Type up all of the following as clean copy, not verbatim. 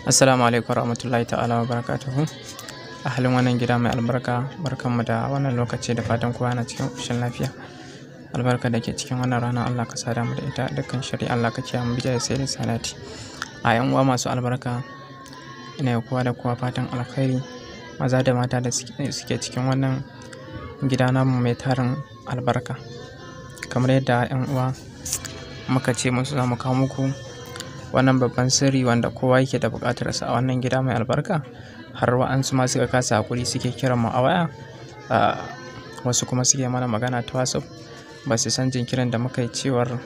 Assalamu alaikum warahmatullahi ta'ala wa barakatuhu. Ahalin wannan gida mai albarka, barkanmu da wannan lokaci da fatan kowa na cikin ƙoshin lafiya. Albarka da ke cikin wannan rana Allah ka sada mu da ita, dukkan shari'a Allah ka kiyaye mu bija da sai da salati. A yan uwa masu albarka, ina yi kowa da kowa fatan alkhairi, maza da mata da suke cikin wannan gida namu mai tarin albarka. Kamar yadda yan uwa muka ce musu za mu kawo muku wannan babban sirri wanda kowa yake da buƙatar sa a wannan gida mai albarka, har wa'ansu ma suka kasa hakuri suke kiran mu a waya, wasu kuma suke mana magana ta WhatsApp, ba su san jinkirin da muka yi cewar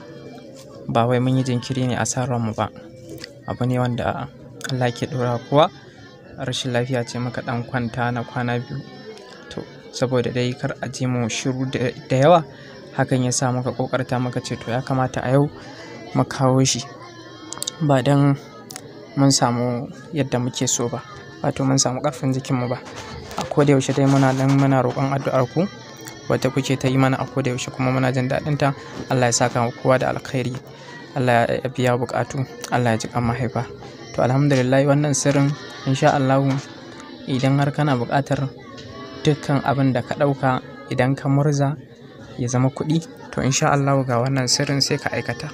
ba wai mun yi jinkiri ne a san ranmu ba, abu ne wanda Allah ke ɗora kowa. Rashin lafiya ce muka ɗan kwanta na kwana biyu, to saboda dai kar a ji mu shiru da yawa, hakan ya sa muka ƙoƙarta muka ce to ya kamata a yau mu kawo shi, ba don mun samu yadda muke so ba, wato mun samu ƙarfin jikinmu ba. A koda yaushe dai muna roƙon addu'ar ku wadda kuke ta yi mana a koda yaushe, kuma muna jin daɗin ta. Allah ya saka kowa da alkhairi, Allah ya biya buƙatu, Allah ya ji kan mahaifa. To alhamdulillah, wannan sirrin insha Allah idan har kana buƙatar dukkan abin da ka ɗauka idan ka murza ya zama kuɗi, to insha Allah ga wannan sirrin sai ka aikata.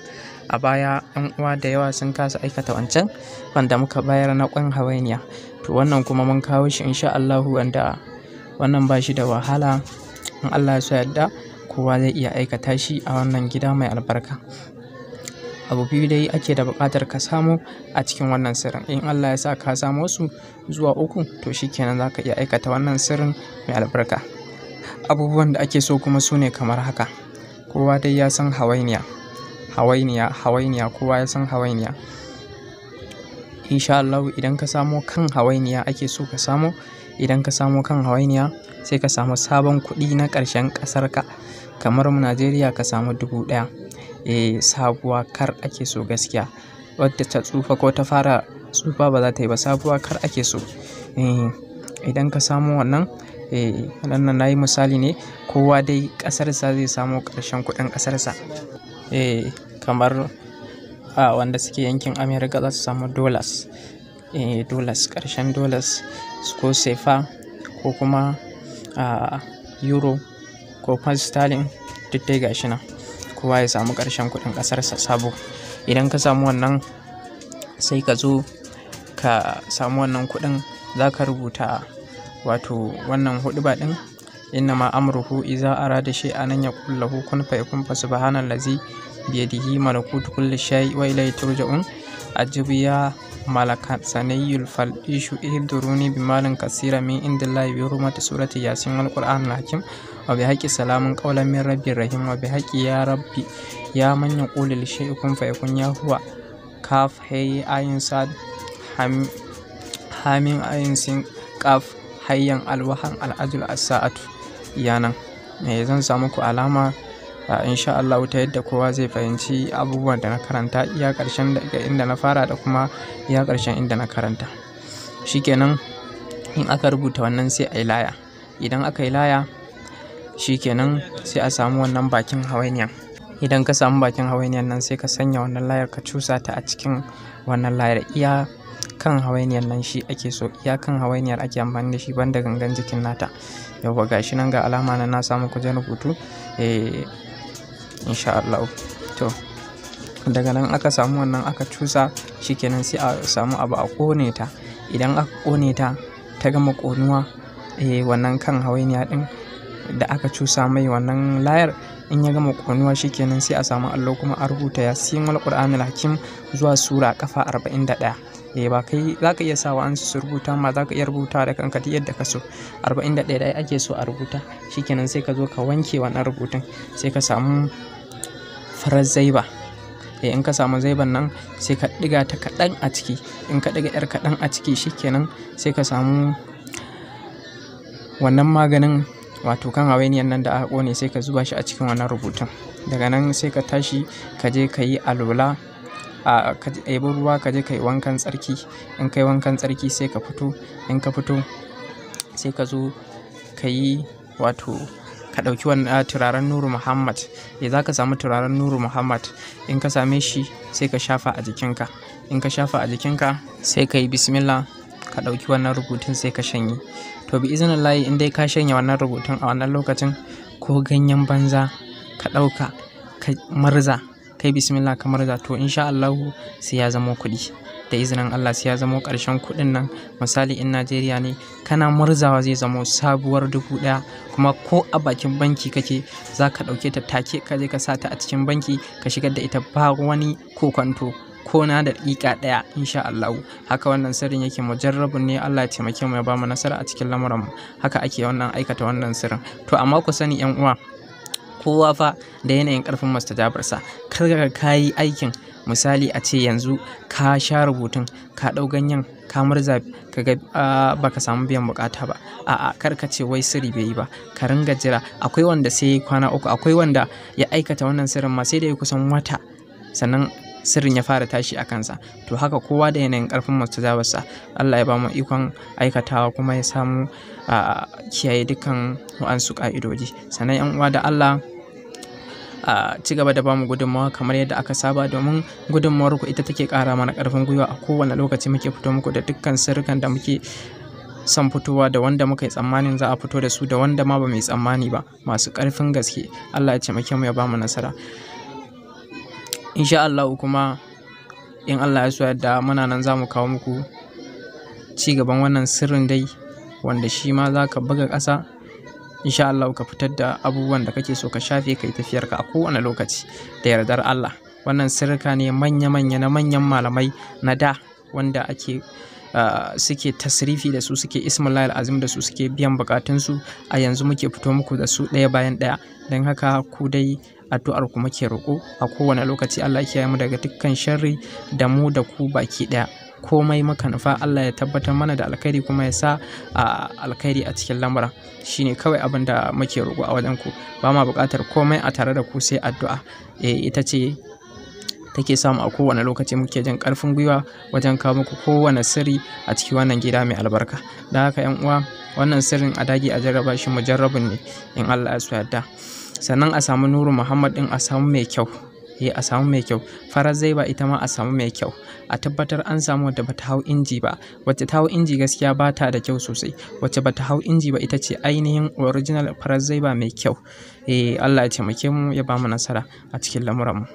A baya yan uwa da yawa sun kasa aikata wancan wanda muka bayar na ƙwan hawainiya, to wannan kuma mun kawo shi insha Allah, wanda wannan ba shi da wahala. In Allah ya so yadda kowa zai iya aikata shi a wannan gida mai albarka. Abu biyu dai ake da buƙatar ka samu a cikin wannan sirrin. In Allah ya sa ka samo su zuwa 3, to shikenan za ka iya aikata wannan sirrin mai albarka. Abubuwan da ake so kuma su ne kamar haka. Kowa dai ya san hawainiya, kowa ya san hawainiya. Insha Allah idan ka samo kan hawainiya ake so ka samo. Idan ka samo kan hawainiya sai ka samu sabon kuɗi na ƙarshen ƙasarka, kamar mu Najeriya ka samu 1000. Sabuwa kar ake so gaskiya, wadda ta tsufa ko ta fara tsufa ba za ta yi ba, sabuwa kar ake so. Idan ka samu wannan, wannan na yi misali ne, kowa dai ƙasarsa zai samu ƙarshen kuɗin ƙasarsa. Kamar wanda suke yankin America za su samu dollars, ƙarshen dollars ko sefa ko kuma euro ko pound sterling, duk dai gashi nan kowa ya samu ƙarshen kuɗin ƙasarsa sabo. Idan ka samu wannan sai ka zo ka samu wannan kuɗin, za ka rubuta wato wannan huɗuba ɗin, innama amruhu iza arada shay'an an yaqul lahu kun fayakun, fa subhanallazi biyadihi malakutu kulli shay wa ilayhi turja'un. Ajibu ya malakat saniyul faldishu ihduruni bimalin kasira min indillahi bi hurmati surati yasin wal qur'anil hakim wa bi haqqi salamun qawlan min rabbir rahim wa bi haqqi ya rabbi ya man yaqulu li shay'in kun fayakun ya huwa kaf hay ayin sad hamim ayin sin qaf hayyan alwahan al'ajul as-sa'atu. Yanan zan samu ku alama insha Allah ta yadda kowa zai fahimci abubuwan da na karanta, iya ƙarshen daga inda na fara da kuma iya ƙarshen inda na karanta. Shikenan in aka rubuta wannan sai a yi laya. Idan aka yi laya shikenan sai a samu wannan bakin hawainiyan. Idan ka samu bakin hawainiyan nan sai ka sanya wannan layar, ka cusa ta a cikin wannan layar. Iya kan hawainiyar nan shi ake so, iya kan hawainiyar ake amfani da shi, banda gangan jikin nata. Yauwa gashi nan ga alama na samu kuje rubutu, insha Allah. To daga nan aka samu wannan aka cusa, shikenan sai a samu abu a ƙone ta. Idan aka ƙone ta ta gama ƙonuwa, wannan kan hawainiya ɗin da aka cusa mai wannan layar, in ya gama ƙonuwa shikenan sai a samu allo kuma a rubuta yasin wal qur'anil hakim zuwa sura kafa 41. Ba kai za ka iya sa wa'ansu su rubuta, ma za ka iya rubuta da kanka duk yadda ka so. 41 dai ake so a rubuta. Shikenan sai ka zo ka wanke wannan rubutun, sai ka samu farar zaiba. In ka samu zaiban nan sai ka ɗiga ta kaɗan a ciki. In ka ɗiga 'yar kaɗan a ciki shikenan sai ka samu wannan maganin, wato kan hawainiyan nan da aka ƙone, sai ka zuba shi a cikin wannan rubutun. Daga nan sai ka tashi ka je ka yi alola, ka ɗebi ruwa ka je ka yi wankan tsarki. In ka yi wankan tsarki sai ka fito. In ka fito sai ka zo ka yi wato ka ɗauki wannan turaren Nuru Muhammad. Za ka samu turaren Nuru Muhammad, in ka same shi sai ka shafa a jikinka. In ka shafa a jikinka sai ka yi bismillah, ka ɗauki wannan rubutun sai ka shanye. To bi iznillahi in dai ka shanye wannan rubutun a wannan lokacin, ko ganyen banza ka ɗauka ka murza, kai bismillah ka murza, to insha Allahu sai ya zamo kuɗi. Da izinin Allah sai ya zamo ƙarshen kuɗin nan. Misali in Najeriya ne, kana murzawa zai zamo sabuwar 1000, kuma ko a bakin banki kake za ka ɗauke ta take ka je ka sa ta a cikin banki ka shigar da ita ba wani kokwanto ko na da daƙiƙa ɗaya insha Allahu. Haka wannan sirrin yake, mujarrabun ne, Allah ya taimake mu ya ba mu nasara a cikin lamuranmu. Haka ake wannan aikata wannan sirrin. To amma ku sani 'yan uwa, kowa fa da yanayin ƙarfin mustajabarsa. Kar ka yi aikin, misali a ce yanzu ka sha rubutun, ka ɗau ganyen ka murza, ka ga baka samu biyan bukata ba. A'a, kar ka ce wai sirri bai yi ba, ka ringa jira. Akwai wanda sai kwana 3, akwai wanda ya aikata wannan sirrin ma sai da ya kusan wata sannan sirrin ya fara tashi a kansa. To haka kowa da yanayin ƙarfin mustajabarsa. Allah ya ba mu ikon aikatawa kuma ya samu kiyaye dukkan wa'ansu ƙa'idoji. Sannan 'yan uwa da Allah, ci gaba da bamu gudunmawa kamar yadda aka saba, domin gudunmawar ku ita take ƙara mana ƙarfin gwiwa. A kowane lokaci muke fito muku da dukkan sirrukan da muke son fitowa, da wanda muka yi tsammanin za a fito da su, da wanda ma ba mu yi tsammani ba, masu ƙarfin gaske. Allah ya taimake mu ya bamu nasara insha Allah. Kuma in Allah ya so yadda, muna nan za mu kawo muku ci gaban wannan sirrin dai, wanda shi ma za ka buga ƙasa insha Allah, ka fitar da abubuwan da kake so ka shafe, ka yi tafiyarka a kowane lokaci da yardar Allah. Wannan sirrika ne manya-manya na manyan malamai na da, wanda ake suke tasrifi da su, suke ismullahi azim da su, suke biyan bukatunsu. A yanzu muke fito muku da su ɗaya bayan ɗaya. Don haka ku dai addu'ar ku muke roƙo a kowane lokaci. Allah ya kiyaye mu daga dukkan sharri, da mu da ku baki ɗaya. Komai muka nufa Allah ya tabbatar mana da alkhairi, kuma ya sa alkhairi a cikin lamura. Shine kawai abin da muke roƙo a wajen ku. Ba ma buƙatar komai a tare da ku sai addu'a. Ita ce take samu a kowane lokaci. Muke jin ƙarfin gwiwa wajen kawo muku kowane sirri a cikin wannan gida mai albarka. Da haka 'yan uwa, wannan sirrin a dage a jarraba shi, mujarrabun ne in Allah ya so yadda. Sannan a samu Nuru Muhammad din, a samu mai kyau. A samu mai kyau. Farar zaiba ita ma a samu mai kyau. A tabbatar an samu wadda bata hau inji ba. Wacce ta hau inji gaskiya ba ta da kyau sosai. Wacce bata hau inji ba ita ce ainihin original farar zaiba mai kyau. Allah ya taimake mu ya ba mu nasara a cikin lamuranmu.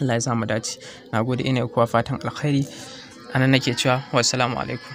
Allah ya sa mu dace. Nagode, ina kuwa fatan alkhairi. Anan nake cewa wassalamu alaikum.